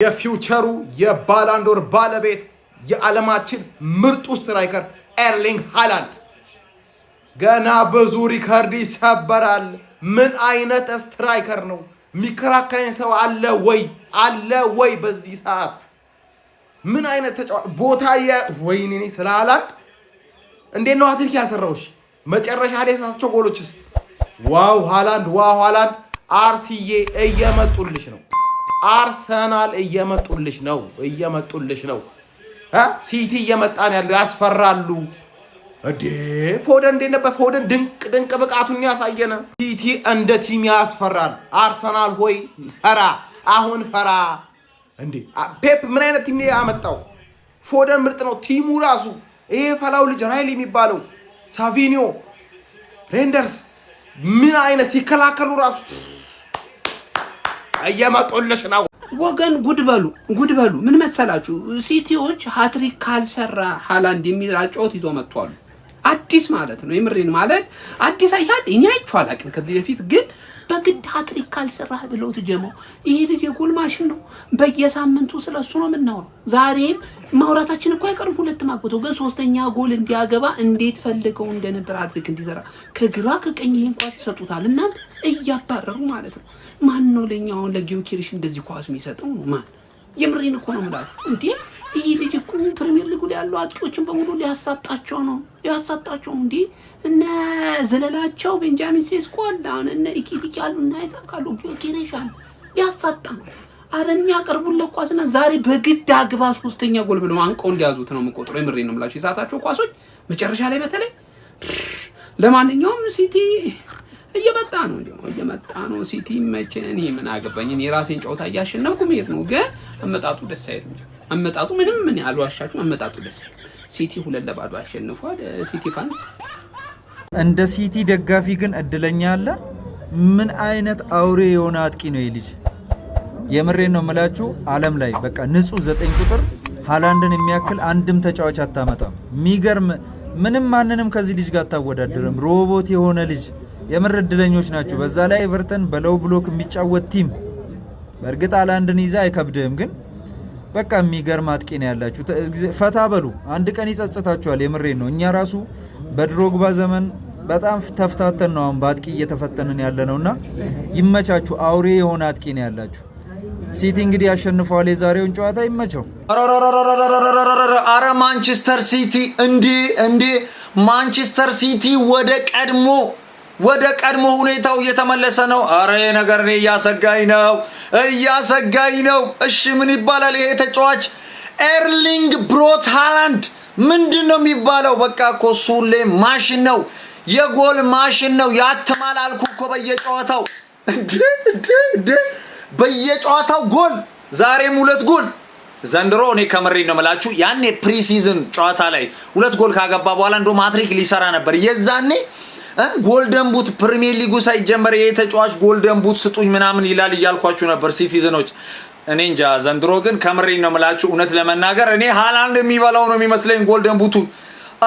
የፊውቸሩ የባላንዶር ባለቤት የዓለማችን ምርጡ ስትራይከር ኤርሊንግ ሃላንድ ገና ብዙ ሪከርድ ይሰበራል። ምን አይነት ስትራይከር ነው? ሚከራከረኝ ሰው አለ ወይ? አለ ወይ? በዚህ ሰዓት ምን አይነት ተጫዋች ቦታ ወይኔ ስለ ሃላንድ እንዴት ነው ሃትሪክ ያሰራውሽ? መጨረሻ ላይ የሳታቸው ጎሎችስ ዋው ሃላንድ አርሲዬ እየመጡልሽ ነው። አርሰናል እየመጡልሽ ነው። ሲቲ እየመጣን ያለው ያስፈራሉ። ፎደን እንዴት ነበር? ፎደን ድንቅ ብቃቱን ያሳየነ። ሲቲ እንደ ቲም ያስፈራል። አርሰናል ሆይ ፈራ፣ አሁን ፈራ። ፔፕ ምን አይነት ቲም ያመጣው? ፎደን ምርጥ ነው። ቲሙ ራሱ ይሄ ፈላው ልጅ ራይሊ የሚባለው ሳቪኒዮ፣ ሬንደርስ ምን አይነት ሲከላከሉ ራሱ እየመጡልሽ ነው። ወገን ጉድበሉ ምን መሰላችሁ? ሲቲዎች ሃትሪክ ካልሰራ ሃላንድ የሚል አጫውት ይዞ መጥቷል። አዲስ ማለት ነው። የምሬን ማለት አዲስ አይሃል እኛ አይቷል አቅም ከዚህ በፊት ግን በግድ ሃትሪክ ካልሰራህ ብለው ተጀመው። ይሄ ልጅ የጎል ማሽን ነው። በየሳምንቱ ስለሱ ነው የምናወራው። ዛሬም ማውራታችን እኮ አይቀርም። ሁለት ማግበቶ ግን ሶስተኛ ጎል እንዲያገባ እንዴት ፈልገው እንደነበር ሃትሪክ እንዲሰራ ከግራ ከቀኝ ይሄን ኳስ ይሰጡታል እና እያባረሩ ማለት ነው። ማን ነው ለኛው ለጊዮኬሪሽ እንደዚህ ኳስ የሚሰጠው ነው? ማን? የምሬን እኮ ነው ማለት እንዴ። ይሄ ልጅ እኮ ፕሪሚየር ሊጉ ላይ ያሉ አጥቂዎችን በሙሉ ሊያሳጣቸው ነው እንዴ። እነ ዘለላቸው ቤንጃሚን ሴስኮ አላን እነ ኢኪቲኪ ያሉ እና ይታካሉ ጊዮኬሪሽ ያሳጣ አረኛ ቀርቡለት ኳስና ዛሬ በግድ አግባ ሶስተኛ ጎል ብለው አንቀው እንዲያዙት ነው የምቆጥረው። የምሬን ነው የምላችሁ። የሳታቸው ኳሶች መጨረሻ ላይ በተለይ ለማንኛውም ሲቲ እየመጣ ነው። ሲቲ መቼን ምን አገባኝ? እኔ ራሴን ጨዋታ እያሸነፍኩ መሄድ ነው። ግን አመጣጡ ደስ አይልም። አመጣጡ ምን ያልዋሻችሁ አመጣጡ ደስ አይልም። ሲቲ 2-0 አሸንፏል። ሲቲ ፋንስ እንደ ሲቲ ደጋፊ ግን እድለኛ አለ። ምን አይነት አውሬ የሆነ አጥቂ ነው ይልጅ። የምሬን ነው የምላችሁ። ዓለም ላይ በቃ ንጹህ 9 ቁጥር ሃላንድን የሚያክል አንድም ተጫዋች አታመጣም። የሚገርም ምንም ማንንም ከዚህ ልጅ ጋር አታወዳድርም። ሮቦት የሆነ ልጅ የምር እድለኞች ናቸው። በዛ ላይ ኤቨርተን በለው ብሎክ የሚጫወት ቲም። በእርግጥ ሃላንድን ይዛ አይከብድም፣ ግን በቃ የሚገርም አጥቂ ነው ያላችሁ። ፈታ በሉ፣ አንድ ቀን ይጸጽታችኋል። የምሬን ነው። እኛ ራሱ በድሮግባ ዘመን በጣም ተፍታተን ነው አሁን በአጥቂ እየተፈተንን ያለ ነውና ይመቻችሁ። አውሬ የሆነ አጥቂ ነው ያላችሁ። ሲቲ እንግዲህ ያሸንፈዋል የዛሬውን ጨዋታ። ይመቸው። አረ ማንቸስተር ሲቲ እንዴ ማንቸስተር ሲቲ ወደ ቀድሞ ሁኔታው እየተመለሰ ነው። አረ ነገር እኔ እያሰጋኝ ነው። እሺ ምን ይባላል ይሄ ተጫዋች? ኤርሊንግ ብሮት ሃላንድ ምንድነው የሚባለው? በቃ እኮ ሱሌ ማሽን ነው፣ የጎል ማሽን ነው። ያትማል አልኩ እኮ በየጨዋታው በየጨዋታው ጎል። ዛሬም 2 ጎል ዘንድሮ። እኔ ከመሬ ነው መላችሁ። ያኔ ፕሪሲዝን ጨዋታ ላይ 2 ጎል ካገባ በኋላ እንደውም ሃትሪክ ሊሰራ ነበር የዛኔ። ጎልደን ቡት ፕሪሚየር ሊጉ ሳይጀመር ይሄ ተጫዋች ጎልደን ቡት ስጡኝ ምናምን ይላል እያልኳችሁ ነበር ሲቲዝኖች። እኔ እንጃ ዘንድሮ ግን ከመሬ ነው መላችሁ። እውነት ለመናገር እኔ ሃላንድ የሚበላው ነው የሚመስለኝ ጎልደን ቡቱ።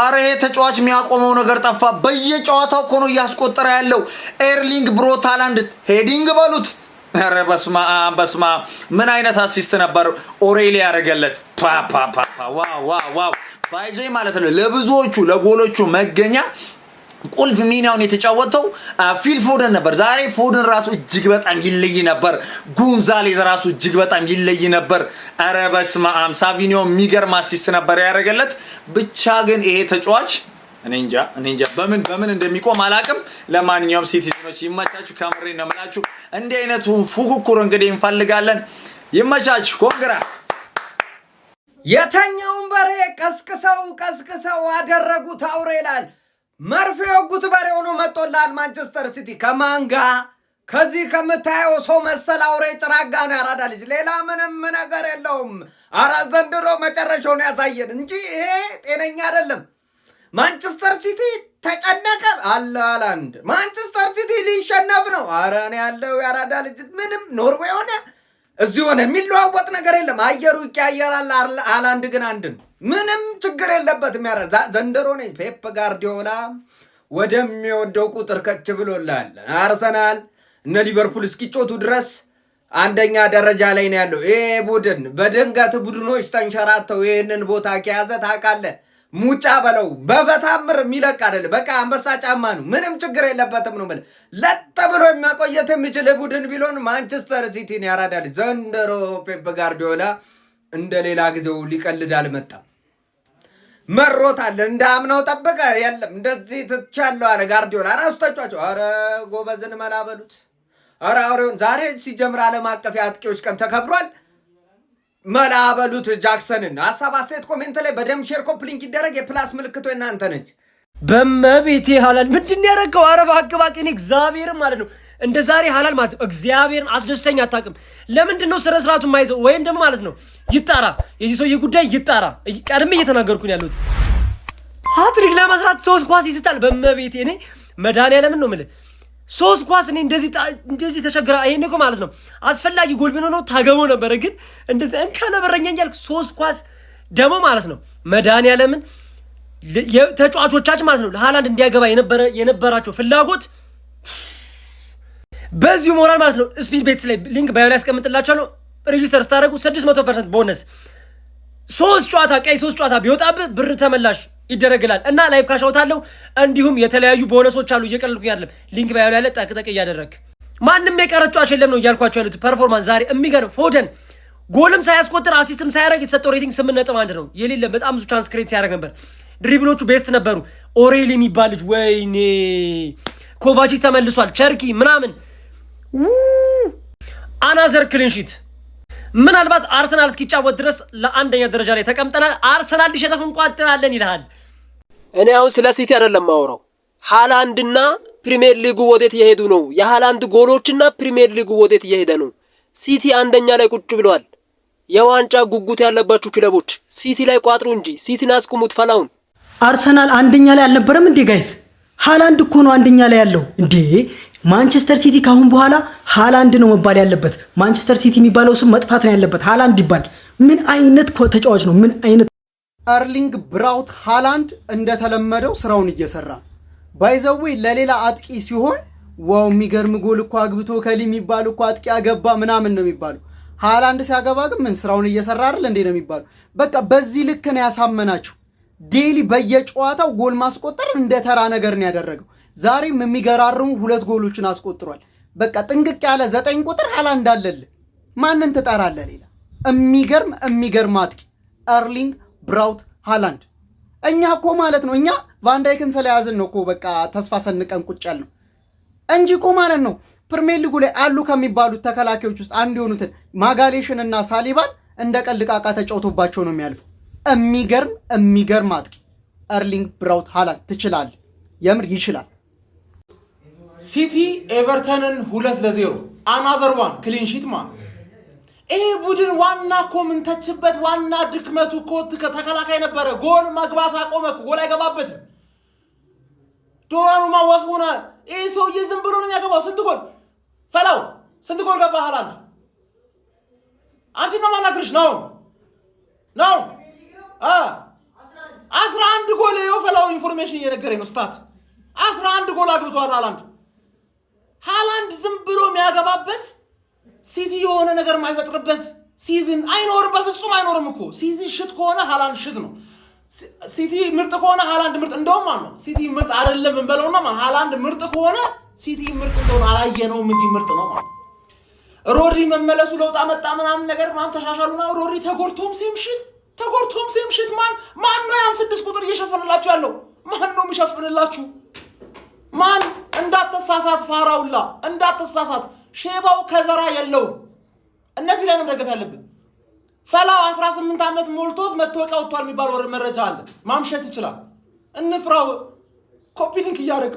አረ ይሄ ተጫዋች የሚያቆመው ነገር ጠፋ። በየጨዋታው እኮ ነው እያስቆጠረ ያለው። ኤርሊንግ ብሮት ሃላንድ ሄዲንግ በሉት። አረ በስማ ምን አይነት አሲስት ነበር ኦሬሊ ያደረገለት። ዋው ባይዘ ማለት ነው። ለብዙዎቹ ለጎሎቹ መገኛ ቁልፍ ሚናውን የተጫወተው ፊል ፎደን ነበር። ዛሬ ፎደን ራሱ እጅግ በጣም ይለይ ነበር። ጉንዛሌዝ ራሱ እጅግ በጣም ይለይ ነበር። አረ በስማ ሳቪኒዮ የሚገርም አሲስት ነበር ያደረገለት። ብቻ ግን ይሄ ተጫዋች እኔ እንጃ በምን እንደሚቆም አላቅም። ለማንኛውም ሲቲዝኖች ይመቻችሁ። ከምሬ ነው የምላችሁ። እንዲህ አይነቱ ፉክክር እንግዲህ እንፈልጋለን። ይመቻችሁ። ኮንግራ የተኛውን በሬ ቀስቅሰው አደረጉት አውሬ ይላል። መርፌ ወጉት በሬ ሆኖ መጥቶላል ማንቸስተር ሲቲ። ከማንጋ ከዚህ ከምታየው ሰው መሰል አውሬ ጭራጋ ነው ያራዳ ልጅ። ሌላ ምንም ነገር የለውም። አራት ዘንድሮ መጨረሻውን ያሳየን እንጂ ይሄ ጤነኛ አይደለም። ማንቸስተር ሲቲ ተጨነቀ አለ ሃላንድ። ማንቸስተር ሲቲ ሊሸነፍ ነው። አረ እኔ ያለው ያራዳ ልጅ ምንም ኖርዌይ ሆነ እዚህ ሆነ የሚለዋወጥ ነገር የለም። አየሩ ይቀያየራል። ሃላንድ ግን አንድን ምንም ችግር የለበትም። ዘንድሮ ነው ፔፕ ጋርዲዮላ ወደሚወደው ቁጥር ከች ብሎላል። አርሰናል እነ ሊቨርፑል እስኪጮቱ ድረስ አንደኛ ደረጃ ላይ ነው ያለው። ይሄ ቡድን በድንገት ቡድኖች ተንሸራተው ይህንን ቦታ ከያዘ ታውቃለህ፣ ሙጫ በለው በፈታምር የሚለቅ አይደለም። በቃ አንበሳ ጫማ ነው፣ ምንም ችግር የለበትም ነው የምልህ። ለጥ ብሎ የሚያቆየት የሚችል ቡድን ቢሎን ማንቸስተር ሲቲን ያራዳል። ዘንድሮ ፔፕ ጋርዲዮላ እንደ ሌላ ጊዜው ሊቀልድ አልመጣም። መሮታል። እንዳምነው ጠበቀ። የለም እንደዚህ ትቻለሁ አለ ጋርዲዮላ። ራሱ ተጫዋቸው አረ ጎበዝን መላበሉት። አረ አውሬውን ዛሬ ሲጀምር ዓለም አቀፍ የአጥቂዎች ቀን ተከብሯል። መላበሉት ጃክሰንን። ሀሳብ አስተያየት ኮሜንት ላይ በደምብ ሼር ኮፕሊንክ ይደረግ። የፕላስ ምልክቶ እናንተ ነች። በመቤቴ ሃላንድ ምንድን ያደረገው? አረብ አቅባቂ እኔ እግዚአብሔርም ማለት ነው እንደ ዛሬ ሃላንድ ማለት ነው እግዚአብሔርን አስደስተኛ አታውቅም። ለምንድን ነው ስነ ስርዓቱን ማይዘው? ወይም ደግሞ ማለት ነው ይጣራ፣ የዚህ ሰውዬ ጉዳይ ይጣራ። ቀድሜ እየተናገርኩኝ ያለሁት ሃትሪክ ለመስራት 3 ኳስ ይስታል። በመቤቴ እኔ መድኃኒዓለምን ነው የምልህ 3 ኳስ እኔ እንደዚህ ተቸግራ ይሄን እኮ ማለት ነው አስፈላጊ ጎል ቢሆን ነው ታገመው ነበር። ግን እንደዚህ እንካለ በረኛ እያልክ 3 ኳስ ደግሞ ማለት ነው መድኃኒዓለምን ተጫዋቾቻችን ማለት ነው ለሃላንድ እንዲያገባ የነበራቸው ፍላጎት በዚህ ሞራል ማለት ነው። ስፒድ ቤትስ ላይ ሊንክ ባዮ ላይ ያስቀምጥላችኋለሁ። ሬጂስተር ስታደርጉ 600% ቦነስ 3 ጨዋታ ቀይ 3 ጨዋታ ቢወጣብህ ብር ተመላሽ ይደረግላል እና ላይቭ ካሻውት አለው። እንዲሁም የተለያዩ ቦነሶች አሉ። እየቀለልኩኝ አይደለም። ሊንክ ባዮ ላይ ጠቅጠቅ እያደረግ ማንም የቀረ ጨዋታ የለም ነው እያልኳቸው ያሉት። ፐርፎርማንስ ዛሬ የሚገርም ፎደን ጎልም ሳያስቆጥር አሲስትም ሳያደርግ የተሰጠው ሬቲንግ 8.1 ነው። የሌለ በጣም ብዙ ቻንስ ክሬት ሲያደርግ ነበር። ድሪብሎቹ ቤስት ነበሩ። ኦሬሊ የሚባል ልጅ ወይኔ ኮቫቺች ተመልሷል። ቸርኪ ምናምን አናዘር ክሊንሺት። ምናልባት አርሰናል እስኪጫወት ድረስ ለአንደኛ ደረጃ ላይ ተቀምጠናል። አርሰናል ሊሸነፍ እንቋጥራለን ይልሃል። እኔ አሁን ስለ ሲቲ አይደለም ማውራው። ሃላንድና ፕሪሚየር ሊጉ ወዴት እየሄዱ ነው? የሃላንድ ጎሎችና ፕሪሚየር ሊጉ ወዴት እየሄደ ነው? ሲቲ አንደኛ ላይ ቁጭ ብለዋል። የዋንጫ ጉጉት ያለባችሁ ክለቦች ሲቲ ላይ ቋጥሩ እንጂ ሲቲን አስቁሙት። ፈላውን አርሰናል አንደኛ ላይ አልነበረም እንዴ ጋይስ? ሃላንድ እኮ ነው አንደኛ ላይ ያለው እንዴ። ማንቸስተር ሲቲ ካሁን በኋላ ሃላንድ ነው መባል ያለበት። ማንቸስተር ሲቲ የሚባለው ስም መጥፋት ነው ያለበት። ሃላንድ ይባል። ምን አይነት ተጫዋች ነው? ምን አይነት ኤርሊንግ ብራውት ሃላንድ እንደተለመደው ስራውን እየሰራ ባይዘዌ ለሌላ አጥቂ ሲሆን ዋው የሚገርም ጎል እኮ አግብቶ ከሊ የሚባል እኮ አጥቂ አገባ ምናምን ነው የሚባለው። ሃላንድ ሲያገባ ግን ምን ስራውን እየሰራ አይደል እንዴ ነው የሚባለው። በቃ በዚህ ልክ ነው ያሳመናችሁ። ዴሊ በየጨዋታው ጎል ማስቆጠር እንደ ተራ ነገር ነው ያደረገው። ዛሬም የሚገራርሙ 2 ጎሎችን አስቆጥሯል። በቃ ጥንቅቅ ያለ 9 ቁጥር ሃላንድ አለልህ። ማንን ትጠራለህ ሌላ? የሚገርም አጥቂ ኤርሊንግ ብራውት ሃላንድ። እኛ እኮ ማለት ነው እኛ ቫንዳይክን ስለያዝን ነው እኮ በቃ ተስፋ ሰንቀን ቁጭ ያልነው እንጂ እኮ ማለት ነው ፕሪሚየር ሊጉ ላይ አሉ ከሚባሉት ተከላካዮች ውስጥ አንድ የሆኑትን ማጋሌሽን እና ሳሊባን እንደ ቀልድ ቃቃ ተጫውቶባቸው ነው የሚያልፈው። የሚገርም አጥቂ ኤርሊንግ ብራውት ሃላንድ። ትችላለህ፣ የምር ይችላል። ሲቲ ኤቨርተንን 2-0 አናዘር ዋን ክሊን ሺት ማ ይሄ ቡድን ዋና ኮምንተችበት ዋና ድክመቱ እኮ ተከላካይ ነበረ። ጎል መግባት አቆመ። ጎል አይገባበትም። ዶራሩማ ወፍሆነ። ይሄ ሰውዬ ዝም ብሎ ነው የሚያገባው። ስንት ጎል ፈላው? ስንት ጎል ገባ ሃላንድ? አንቺ ነው ማናግርሽ ነው 11 ጎል ነው ፈላው። ኢንፎርሜሽን እየነገረኝ ነው ስታት 11 ጎል አግብቷል ሃላንድ ዝም ብሎ የሚያገባበት ሲቲ የሆነ ነገር የማይፈጥርበት ሲዝን አይኖርም። በፍጹም አይኖርም እኮ ሲቲ ሽት ከሆነ ሃላንድ ሽት ነው። ሲቲ ምርጥ ከሆነ ሃላንድ ምርጥ እንደውም ማለት ነው። ሲቲ ምርጥ አይደለም እንበለውና ማለት ሃላንድ ምርጥ ከሆነ ሲቲ ምርጥ እንደሆነ አላየነውም እንጂ ምርጥ ነው ማለት። ሮድሪ መመለሱ ለውጥ አመጣ ምናምን ነገር ምናምን ተሻሻሉና ሮድሪ ተጎርቶም ሴምሽት ማን ነው ያን 6 ቁጥር እየሸፈነላችሁ ያለው? ማን ነው የሚሸፍንላችሁ? ማን? እንዳትሳሳት ፋራውላ እንዳትሳሳት። ሼባው ከዘራ የለውም። እነዚህ ላይ ነው መደገፍ ያለብን። ፈላው 18 ዓመት ሞልቶት መታወቂያ ወጥቷል የሚባል መረጃ አለ። ማምሸት ይችላል። እንፍራው። ኮፒ ሊንክ እያደረግ